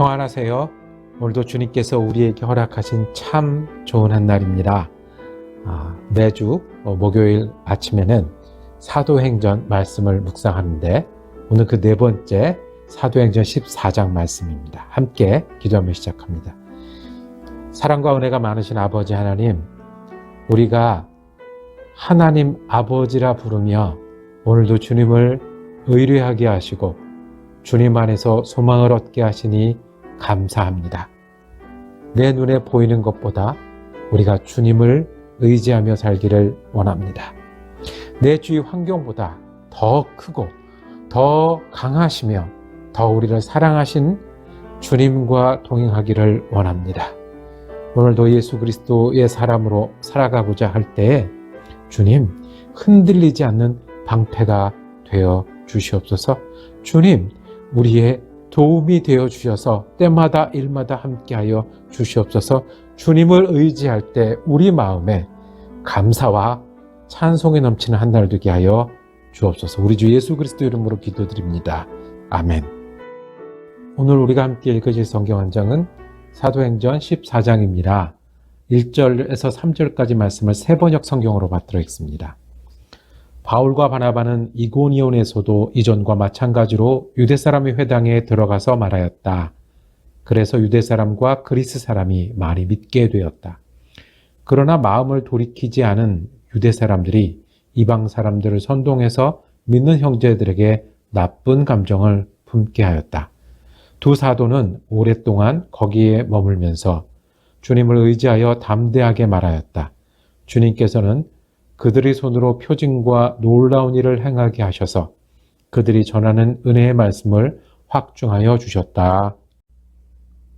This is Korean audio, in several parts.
평안하세요. 오늘도 주님께서 우리에게 허락하신 참 좋은 한 날입니다. 매주 목요일 아침에는 사도행전 말씀을 묵상하는데 오늘 그 네 번째 사도행전 14장 말씀입니다. 함께 기도하며 시작합니다. 사랑과 은혜가 많으신 아버지 하나님, 우리가 하나님 아버지라 부르며 오늘도 주님을 의뢰하게 하시고 주님 안에서 소망을 얻게 하시니 감사합니다. 내 눈에 보이는 것보다 우리가 주님을 의지하며 살기를 원합니다. 내 주위 환경보다 더 크고 더 강하시며 더 우리를 사랑하신 주님과 동행하기를 원합니다. 오늘도 예수 그리스도의 사람으로 살아가고자 할 때에 주님, 흔들리지 않는 방패가 되어 주시옵소서. 주님, 우리의 도움이 되어 주셔서 때마다 일마다 함께하여 주시옵소서. 주님을 의지할 때 우리 마음에 감사와 찬송이 넘치는 한 날 되게 하여 주옵소서. 우리 주 예수 그리스도 이름으로 기도드립니다. 아멘. 오늘 우리가 함께 읽으실 성경 한 장은 사도행전 14장입니다. 1절에서 3절까지 말씀을 세 번역 성경으로 받들어 읽습니다. 바울과 바나바는 이고니온에서도 이전과 마찬가지로 유대사람의 회당에 들어가서 말하였다. 그래서 유대사람과 그리스 사람이 많이 믿게 되었다. 그러나 마음을 돌이키지 않은 유대사람들이 이방 사람들을 선동해서 믿는 형제들에게 나쁜 감정을 품게 하였다. 두 사도는 오랫동안 거기에 머물면서 주님을 의지하여 담대하게 말하였다. 주님께서는 그들의 손으로 표징과 놀라운 일을 행하게 하셔서 그들이 전하는 은혜의 말씀을 확증하여 주셨다.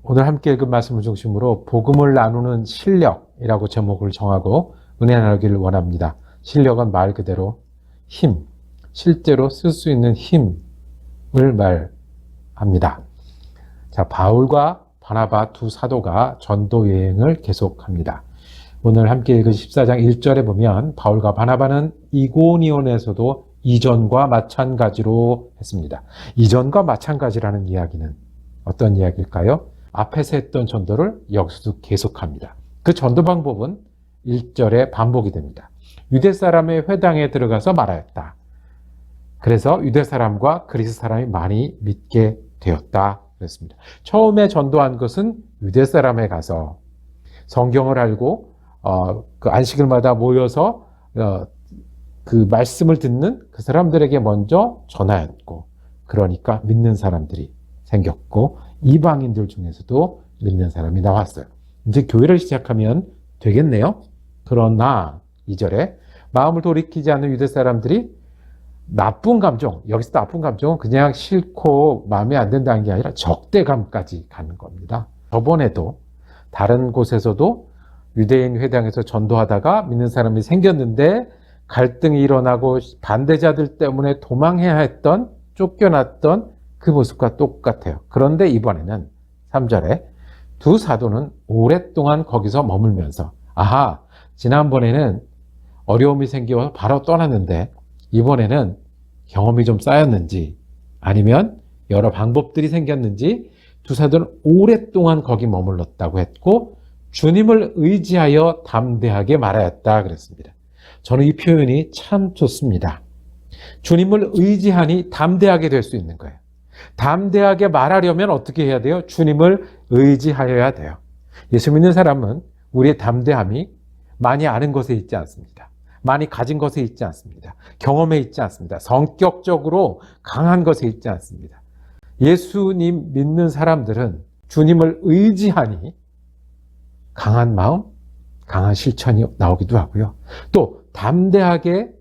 오늘 함께 읽은 말씀을 중심으로 복음을 나누는 실력이라고 제목을 정하고 은혜 나누기를 원합니다. 실력은 말 그대로 힘, 실제로 쓸 수 있는 힘을 말합니다. 자, 바울과 바나바 두 사도가 전도 여행을 계속합니다. 오늘 함께 읽은 14장 1절에 보면 바울과 바나바는 이고니온에서도 이전과 마찬가지로 했습니다. 이전과 마찬가지라는 이야기는 어떤 이야기일까요? 앞에서 했던 전도를 여기서도 계속합니다. 그 전도 방법은 1절에 반복이 됩니다. 유대사람의 회당에 들어가서 말하였다. 그래서 유대사람과 그리스 사람이 많이 믿게 되었다. 그랬습니다. 처음에 전도한 것은 유대사람에 가서 성경을 알고 그 안식일마다 모여서 그 말씀을 듣는 그 사람들에게 먼저 전하였고, 그러니까 믿는 사람들이 생겼고 이방인들 중에서도 믿는 사람이 나왔어요. 이제 교회를 시작하면 되겠네요. 그러나 2절에 마음을 돌이키지 않는 유대 사람들이 나쁜 감정, 여기서 나쁜 감정은 그냥 싫고 마음에 안 든다는 게 아니라 적대감까지 가는 겁니다. 저번에도 다른 곳에서도 유대인 회당에서 전도하다가 믿는 사람이 생겼는데 갈등이 일어나고 반대자들 때문에 도망해야 했던, 쫓겨났던 그 모습과 똑같아요. 그런데 이번에는 3절에 두 사도는 오랫동안 거기서 머물면서, 지난번에는 어려움이 생겨서 바로 떠났는데 이번에는 경험이 좀 쌓였는지 아니면 여러 방법들이 생겼는지 두 사도는 오랫동안 거기 머물렀다고 했고 주님을 의지하여 담대하게 말하였다 그랬습니다. 저는 이 표현이 참 좋습니다. 주님을 의지하니 담대하게 될 수 있는 거예요. 담대하게 말하려면 어떻게 해야 돼요? 주님을 의지하여야 돼요. 예수 믿는 사람은 우리의 담대함이 많이 아는 것에 있지 않습니다. 많이 가진 것에 있지 않습니다. 경험에 있지 않습니다. 성격적으로 강한 것에 있지 않습니다. 예수님 믿는 사람들은 주님을 의지하니 강한 마음, 강한 실천이 나오기도 하고요. 또 담대하게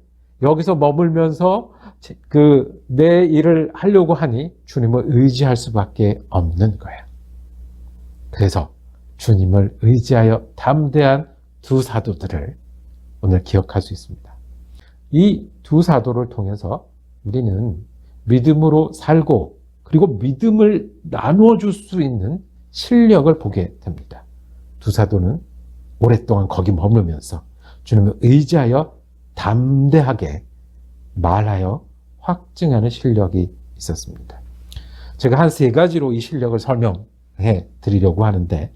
여기서 머물면서 내 일을 하려고 하니 주님을 의지할 수밖에 없는 거예요. 그래서 주님을 의지하여 담대한 두 사도들을 오늘 기억할 수 있습니다. 이 두 사도를 통해서 우리는 믿음으로 살고 그리고 믿음을 나누어 줄 수 있는 실력을 보게 됩니다. 두 사도는 오랫동안 거기 머물면서 주님을 의지하여 담대하게 말하여 확증하는 실력이 있었습니다. 제가 한 세 가지로 이 실력을 설명해 해 드리려고 하는데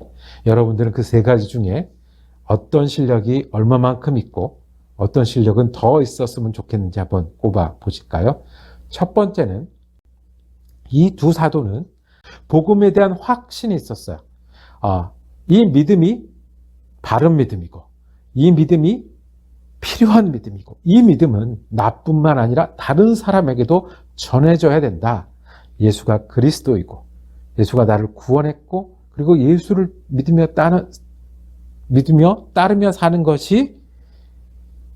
여러분들은 그 세 가지 중에 어떤 실력이 얼마만큼 있고 어떤 실력은 더 있었으면 좋겠는지 한번 꼽아 보실까요? 첫 번째는 이 두 사도는 복음에 대한 확신이 있었어요. 이 믿음이 바른 믿음이고 이 믿음이 필요한 믿음이고 이 믿음은 나뿐만 아니라 다른 사람에게도 전해져야 된다. 예수가 그리스도이고 예수가 나를 구원했고 그리고 예수를 믿으며 따르며 사는 것이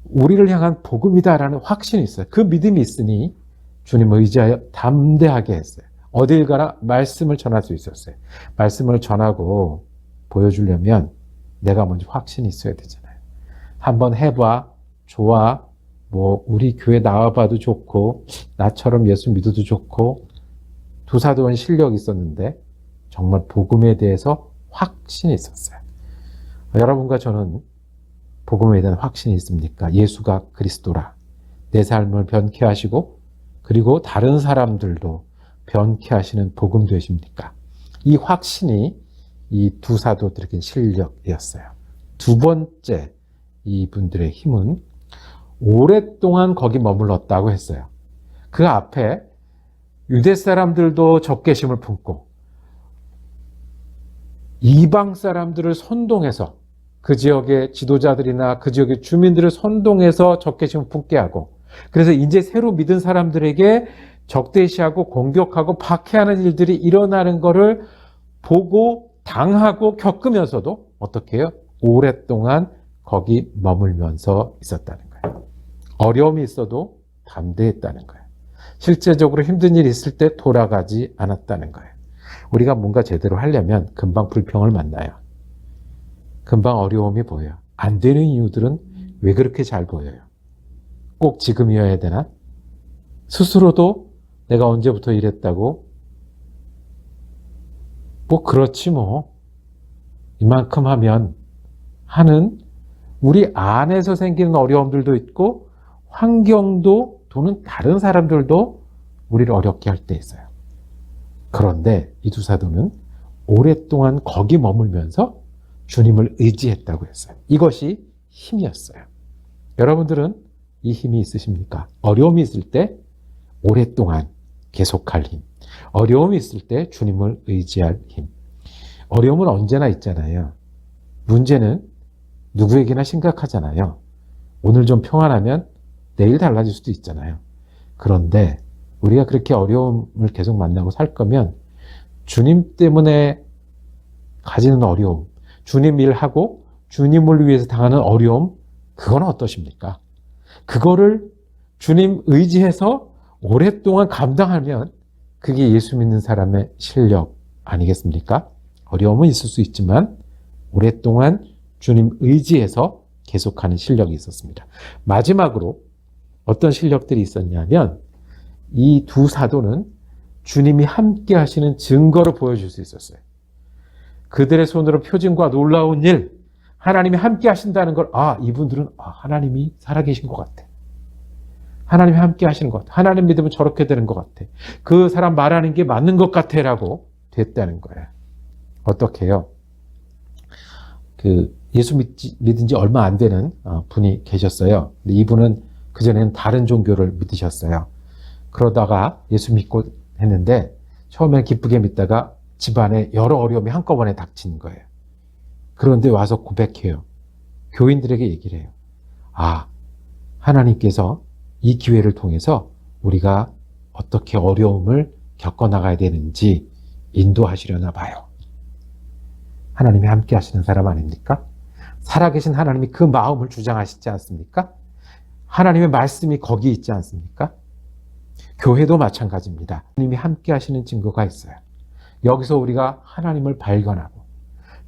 우리를 향한 복음이다라는 확신이 있어요. 그 믿음이 있으니 주님을 의지하여 담대하게 했어요. 어딜 가나 말씀을 전할 수 있었어요. 말씀을 전하고 보여주려면 내가 먼저 확신이 있어야 되잖아요. 한번 해봐, 좋아, 우리 교회 나와봐도 좋고 나처럼 예수 믿어도 좋고 두 사도는 실력이 있었는데 정말 복음에 대해서 확신이 있었어요. 여러분과 저는 복음에 대한 확신이 있습니까? 예수가 그리스도라. 내 삶을 변케 하시고 그리고 다른 사람들도 변케 하시는 복음 되십니까? 이 확신이 이 두 사도들에게 실력이었어요. 두 번째 이분들의 힘은 오랫동안 거기 머물렀다고 했어요. 그 앞에 유대 사람들도 적개심을 품고 이방 사람들을 선동해서 그 지역의 지도자들이나 그 지역의 주민들을 선동해서 적개심을 품게 하고 그래서 이제 새로 믿은 사람들에게 적대시하고 공격하고 박해하는 일들이 일어나는 것을 보고 당하고 겪으면서도 어떻게 해요? 오랫동안 거기 머물면서 있었다는 거예요. 어려움이 있어도 담대했다는 거예요. 실제적으로 힘든 일이 있을 때 돌아가지 않았다는 거예요. 우리가 뭔가 제대로 하려면 금방 불평을 만나요. 금방 어려움이 보여요. 안 되는 이유들은 왜 그렇게 잘 보여요? 꼭 지금이어야 되나? 스스로도 내가 언제부터 이랬다고? 그렇지 이만큼 하면 하는 우리 안에서 생기는 어려움들도 있고 환경도 또는 다른 사람들도 우리를 어렵게 할 때 있어요. 그런데 이 두 사도는 오랫동안 거기 머물면서 주님을 의지했다고 했어요. 이것이 힘이었어요. 여러분들은 이 힘이 있으십니까? 어려움이 있을 때 오랫동안 계속할 힘. 어려움이 있을 때 주님을 의지할 힘. 어려움은 언제나 있잖아요. 문제는 누구에게나 심각하잖아요. 오늘 좀 평안하면 내일 달라질 수도 있잖아요. 그런데 우리가 그렇게 어려움을 계속 만나고 살 거면 주님 때문에 가지는 어려움, 주님 일하고 주님을 위해서 당하는 어려움, 그건 어떠십니까? 그거를 주님 의지해서 오랫동안 감당하면 그게 예수 믿는 사람의 실력 아니겠습니까? 어려움은 있을 수 있지만 오랫동안 주님 의지해서 계속하는 실력이 있었습니다. 마지막으로 어떤 실력들이 있었냐면 이 두 사도는 주님이 함께 하시는 증거를 보여줄 수 있었어요. 그들의 손으로 표징과 놀라운 일, 하나님이 함께 하신다는 걸 이분들은 하나님이 살아계신 것 같아. 하나님이 함께 하시는 것 같아. 하나님 믿으면 저렇게 되는 것 같아. 그 사람 말하는 게 맞는 것 같아 라고 됐다는 거예요. 어떻게 해요? 예수 믿은 지 얼마 안 되는 분이 계셨어요. 근데 이분은 그전에는 다른 종교를 믿으셨어요. 그러다가 예수 믿고 했는데 처음엔 기쁘게 믿다가 집안에 여러 어려움이 한꺼번에 닥치는 거예요. 그런데 와서 고백해요. 교인들에게 얘기를 해요. 하나님께서 이 기회를 통해서 우리가 어떻게 어려움을 겪어나가야 되는지 인도하시려나 봐요. 하나님이 함께 하시는 사람 아닙니까? 살아계신 하나님이 그 마음을 주장하시지 않습니까? 하나님의 말씀이 거기 있지 않습니까? 교회도 마찬가지입니다. 하나님이 함께 하시는 증거가 있어요. 여기서 우리가 하나님을 발견하고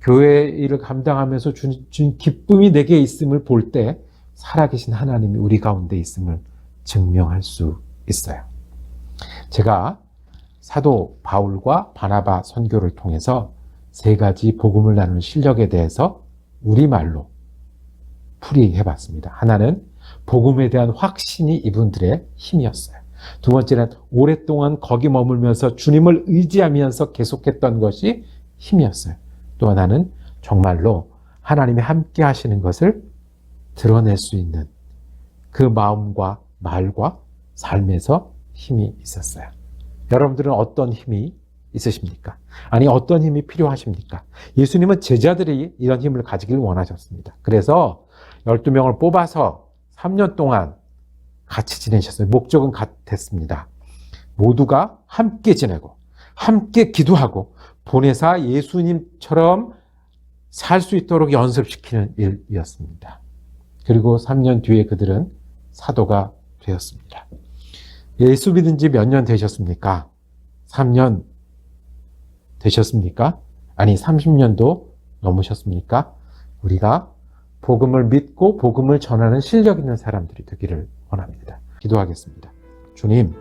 교회 일을 감당하면서 주님 기쁨이 내게 있음을 볼 때 살아계신 하나님이 우리 가운데 있음을 증명할 수 있어요. 제가 사도 바울과 바나바 선교를 통해서 세 가지 복음을 나누는 실력에 대해서 우리말로 풀이해봤습니다. 하나는 복음에 대한 확신이 이분들의 힘이었어요. 두 번째는 오랫동안 거기 머물면서 주님을 의지하면서 계속했던 것이 힘이었어요. 또 하나는 정말로 하나님이 함께 하시는 것을 드러낼 수 있는 그 마음과 말과 삶에서 힘이 있었어요. 여러분들은 어떤 힘이 있으십니까? 아니, 어떤 힘이 필요하십니까? 예수님은 제자들이 이런 힘을 가지길 원하셨습니다. 그래서 12명을 뽑아서 3년 동안 같이 지내셨어요. 목적은 같았습니다. 모두가 함께 지내고 함께 기도하고 보내사 예수님처럼 살 수 있도록 연습시키는 일이었습니다. 그리고 3년 뒤에 그들은 사도가 되었습니다. 예수 믿은 지 몇 년 되셨습니까? 3년 되셨습니까? 아니, 30년도 넘으셨습니까? 우리가 복음을 믿고 복음을 전하는 실력 있는 사람들이 되기를 원합니다. 기도하겠습니다. 주님,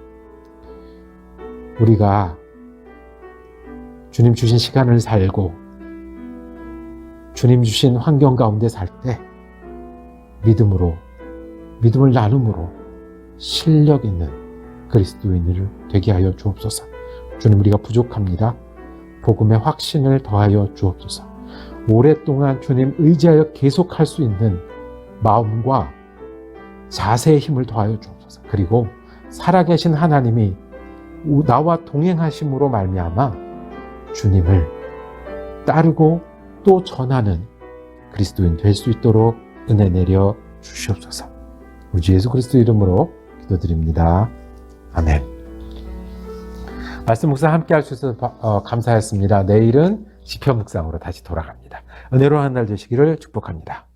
우리가 주님 주신 시간을 살고 주님 주신 환경 가운데 살 때 믿음을 나눔으로 실력 있는 그리스도인을 되게 하여 주옵소서. 주님, 우리가 부족합니다. 복음의 확신을 더하여 주옵소서. 오랫동안 주님 의지하여 계속할 수 있는 마음과 자세의 힘을 더하여 주옵소서. 그리고 살아계신 하나님이 나와 동행하심으로 말미암아 주님을 따르고 또 전하는 그리스도인 될 수 있도록 은혜 내려 주시옵소서. 우리 주 예수 그리스도 이름으로 기도드립니다. 아멘. 말씀 묵상 함께 할 수 있어서 감사했습니다. 내일은 시편 묵상으로 다시 돌아갑니다. 은혜로운 한 날 되시기를 축복합니다.